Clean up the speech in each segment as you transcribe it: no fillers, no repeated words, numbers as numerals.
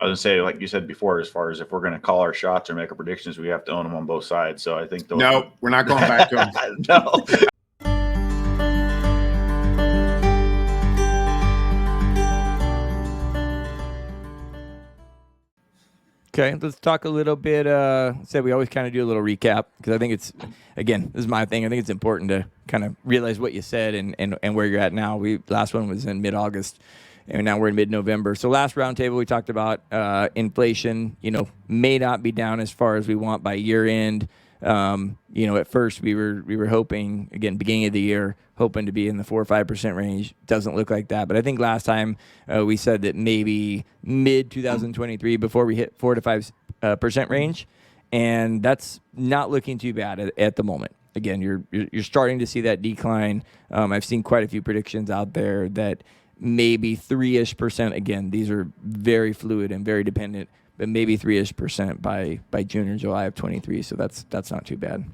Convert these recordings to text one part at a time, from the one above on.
I was gonna say, like you said before, as far as if we're going to call our shots or make our predictions, we have to own them on both sides. So I think those. No, we're not going back to them. No. Okay, let's talk a little bit. Said we always kind of do a little recap because I think it's, again, this is my thing. I think it's important to kind of realize what you said and where you're at now. Last one was in mid-August, and now we're in mid-November. So last roundtable we talked about inflation. May not be down as far as we want by year end. At first we were hoping, again, beginning of the year, hoping to be in the 4 or 5% range. Doesn't look like that. But I think last time we said that maybe mid 2023 before we hit 4 to 5% range, and that's not looking too bad at the moment. Again, you're starting to see that decline. I've seen quite a few predictions out there that maybe 3-ish%. Again, these are very fluid and very dependent, but maybe 3-ish% by June or July of 23. So that's not too bad.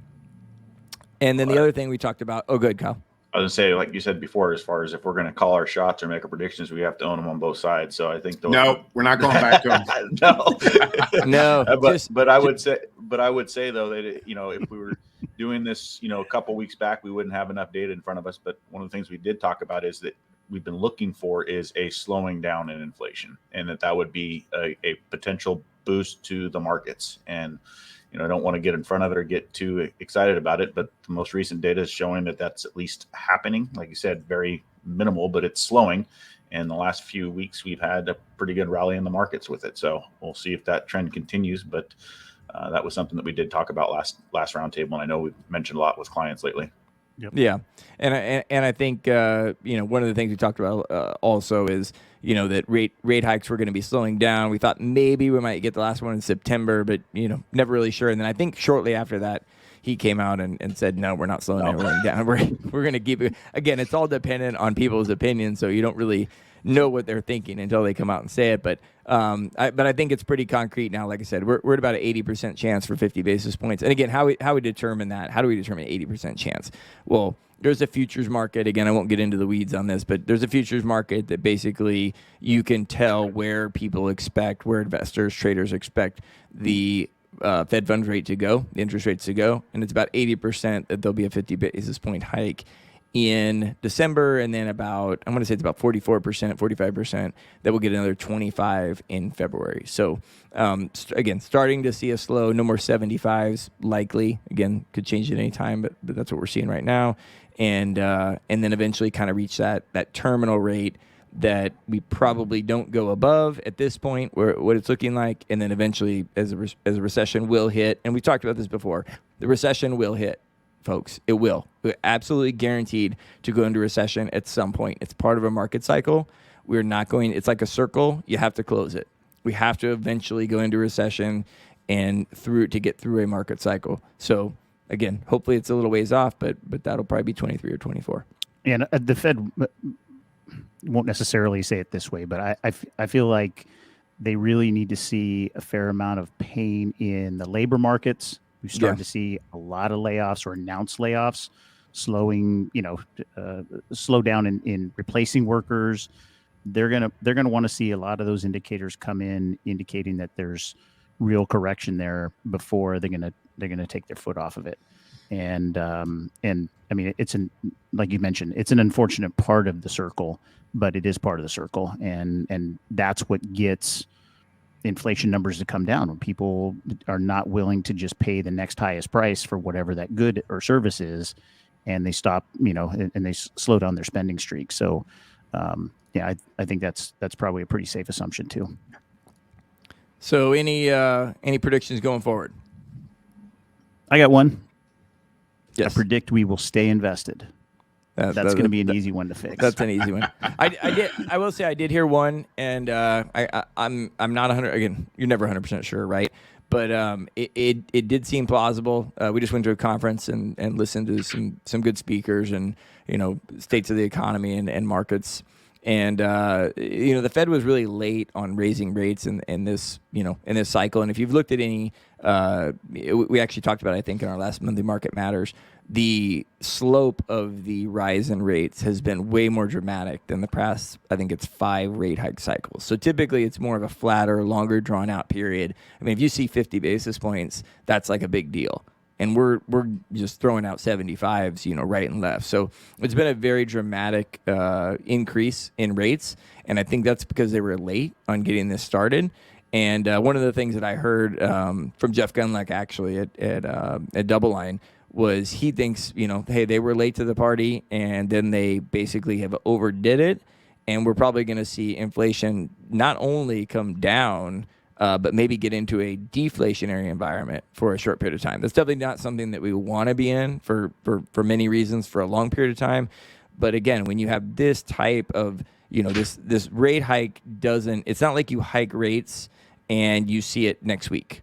And then the other thing we talked about. Oh, good, Kyle. I was gonna say, like you said before, as far as if we're going to call our shots or make our predictions, we have to own them on both sides. So I think those. No, we're not going back to them. No. But I would say though that if we were doing this, a couple weeks back, we wouldn't have enough data in front of us. But one of the things we did talk about is that we've been looking for is a slowing down in inflation, and that would be a potential boost to the markets. And I don't want to get in front of it or get too excited about it, but the most recent data is showing that that's at least happening. Like you said, very minimal, but it's slowing. And the last few weeks, we've had a pretty good rally in the markets with it. So we'll see if that trend continues. But that was something that we did talk about last roundtable, and I know we've mentioned a lot with clients lately. Yep. Yeah, and I think one of the things we talked about also is that rate hikes were going to be slowing down. We thought maybe we might get the last one in September, but never really sure. And then I think shortly after that, he came out and said, no, we're not slowing everything down. We're going to keep it. Again, it's all dependent on people's opinions, so you don't really know what they're thinking until they come out and say it. But I think it's pretty concrete now. Like I said, we're at about an 80% chance for 50 basis points. And again, how we determine that? How do we determine 80% chance? Well, there's a futures market. Again, I won't get into the weeds on this, but there's a futures market that basically you can tell where people expect, where investors, traders expect the Fed funds rate to go, the interest rates to go, and it's about 80% that there'll be a 50 basis point hike in December, and then I'm going to say it's about 44%, 45% that will get another 25 in February. So again, starting to see a slow, no more 75s likely. Again, could change at any time, but that's what we're seeing right now. And then eventually kind of reach that terminal rate that we probably don't go above at this point, where what it's looking like, and then eventually as a recession will hit, and we talked about this before, the recession will hit. Folks, it will. We're absolutely guaranteed to go into recession at some point. It's part of a market cycle. We're not going, it's like a circle. You have to close it. We have to eventually go into recession and to get through a market cycle. So again, hopefully it's a little ways off, but that'll probably be 23 or 24. And the Fed won't necessarily say it this way, but I feel like they really need to see a fair amount of pain in the labor markets. We've started to see a lot of layoffs or announced layoffs, slow down in replacing workers. They're gonna want to see a lot of those indicators come in, indicating that there's real correction there before they're gonna take their foot off of it. And I mean, like you mentioned, it's an unfortunate part of the circle, but it is part of the circle, and that's what gets inflation numbers to come down, when people are not willing to just pay the next highest price for whatever that good or service is, and they stop, and they slow down their spending streak. So, I think that's probably a pretty safe assumption too. So, any predictions going forward? I got one. Yes. I predict we will stay invested. That's going to be an easy one to fix. That's an easy one. I will say I did hear one, and I'm not 100. Again, you're never 100% sure, right? But it did seem plausible. We just went to a conference and listened to some good speakers and states of the economy and markets. And the Fed was really late on raising rates in this cycle. And if you've looked at any, we actually talked about it, I think, in our last monthly Market Matters, the slope of the rise in rates has been way more dramatic than the past, I think it's 5 rate hike cycles. So typically it's more of a flatter, longer drawn out period. I mean, if you see 50 basis points, that's like a big deal. And we're just throwing out 75s, right and left. So it's been a very dramatic increase in rates. And I think that's because they were late on getting this started. And one of the things that I heard from Jeff Gunleck actually at Double Line was he thinks, hey, they were late to the party and then they basically have overdid it. And we're probably going to see inflation not only come down, but maybe get into a deflationary environment for a short period of time. That's definitely not something that we want to be in for many reasons for a long period of time. But again, when you have this type of, this rate hike it's not like you hike rates and you see it next week.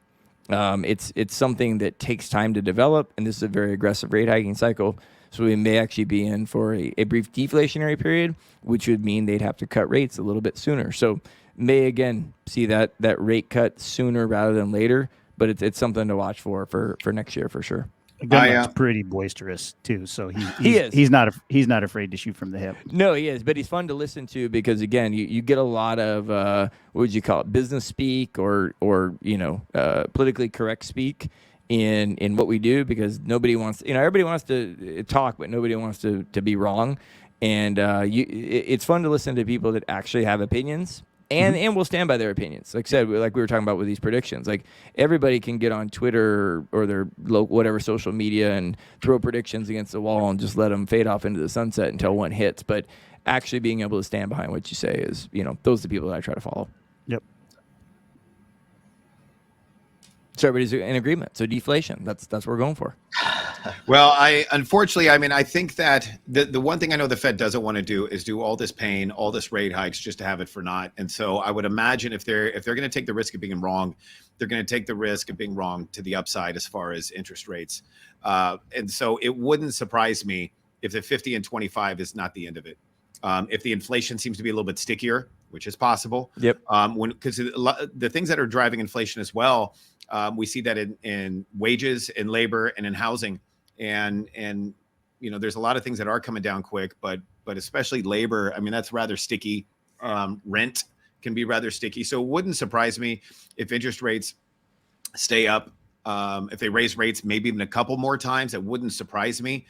It's something that takes time to develop, and this is a very aggressive rate hiking cycle. So we may actually be in for a brief deflationary period, which would mean they'd have to cut rates a little bit sooner. So may again see that rate cut sooner rather than later, but it's something to watch for next year for sure. Gunleck's pretty boisterous too, so he's not afraid to shoot from the hip. No, he is, but he's fun to listen to because again, you get a lot of what would you call it, business speak or politically correct speak in what we do, because nobody wants, everybody wants to talk, but nobody wants to be wrong, and it's fun to listen to people that actually have opinions. And we'll stand by their opinions. Like I said, like we were talking about with these predictions, like everybody can get on Twitter or their whatever social media and throw predictions against the wall and just let them fade off into the sunset until one hits. But actually being able to stand behind what you say is, those are the people that I try to follow. Yep. So everybody's in agreement. So deflation, that's what we're going for. Well, unfortunately, I think that the one thing I know the Fed doesn't want to do is do all this pain, all this rate hikes just to have it for naught. And so I would imagine if they're going to take the risk of being wrong, they're going to take the risk of being wrong to the upside as far as interest rates. And so it wouldn't surprise me if the 50 and 25 is not the end of it. If the inflation seems to be a little bit stickier, which is possible. Yep. Because the things that are driving inflation as well, we see that in wages, in labor, and in housing. And there's a lot of things that are coming down quick, but especially labor. I mean, that's rather sticky. Rent can be rather sticky. So it wouldn't surprise me if interest rates stay up. If they raise rates, maybe even a couple more times, it wouldn't surprise me.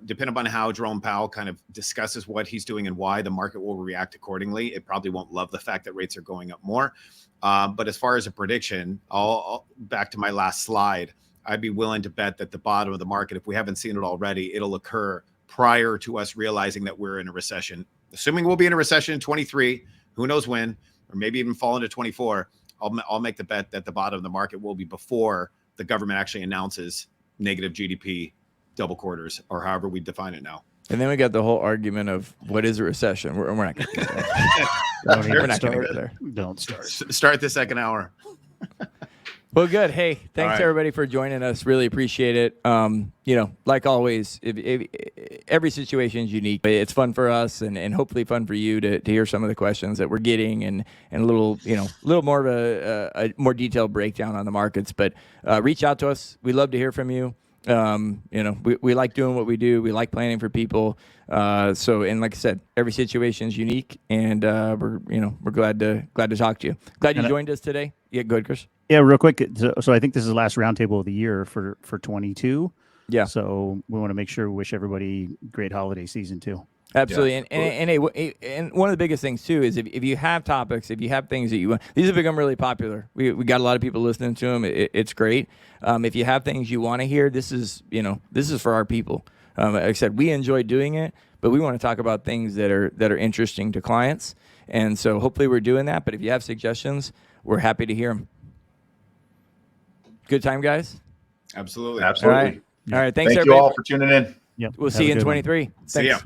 Depending upon how Jerome Powell kind of discusses what he's doing and why, the market will react accordingly. It probably won't love the fact that rates are going up more. But as far as a prediction, I'll back to my last slide. I'd be willing to bet that the bottom of the market, if we haven't seen it already, it'll occur prior to us realizing that we're in a recession. Assuming we'll be in a recession in 23, who knows when, or maybe even fall into 24, I'll make the bet that the bottom of the market will be before the government actually announces negative GDP double quarters, or however we define it now. And then we got the whole argument of what is a recession. We're not going to get there. We're not going to get there. Don't start. Start the second hour. Well, good. Hey, thanks right. everybody for joining us. Really appreciate it. Like always, if every situation is unique. It's fun for us and hopefully fun for you to hear some of the questions that we're getting and a little more of a more detailed breakdown on the markets. But reach out to us. We love to hear from you. We like doing what we do. We like planning for people. And like I said, every situation is unique, and we're glad to talk to you. Glad you joined us today. Yeah, go ahead, Chris. Yeah, real quick. So I think this is the last roundtable of the year for 22. Yeah. So we want to make sure we wish everybody great holiday season too. Absolutely. Yeah. And one of the biggest things too is if you have topics, if you have things that you want, these have become really popular. We got a lot of people listening to them. It's great. If you have things you want to hear, this is for our people. Like I said, we enjoy doing it, but we want to talk about things that are interesting to clients. And so hopefully we're doing that. But if you have suggestions, we're happy to hear them. Good time, guys. Absolutely. Absolutely. All right. Thanks, Thank everybody. you all for tuning in. Yep. We'll see you in 23. See ya.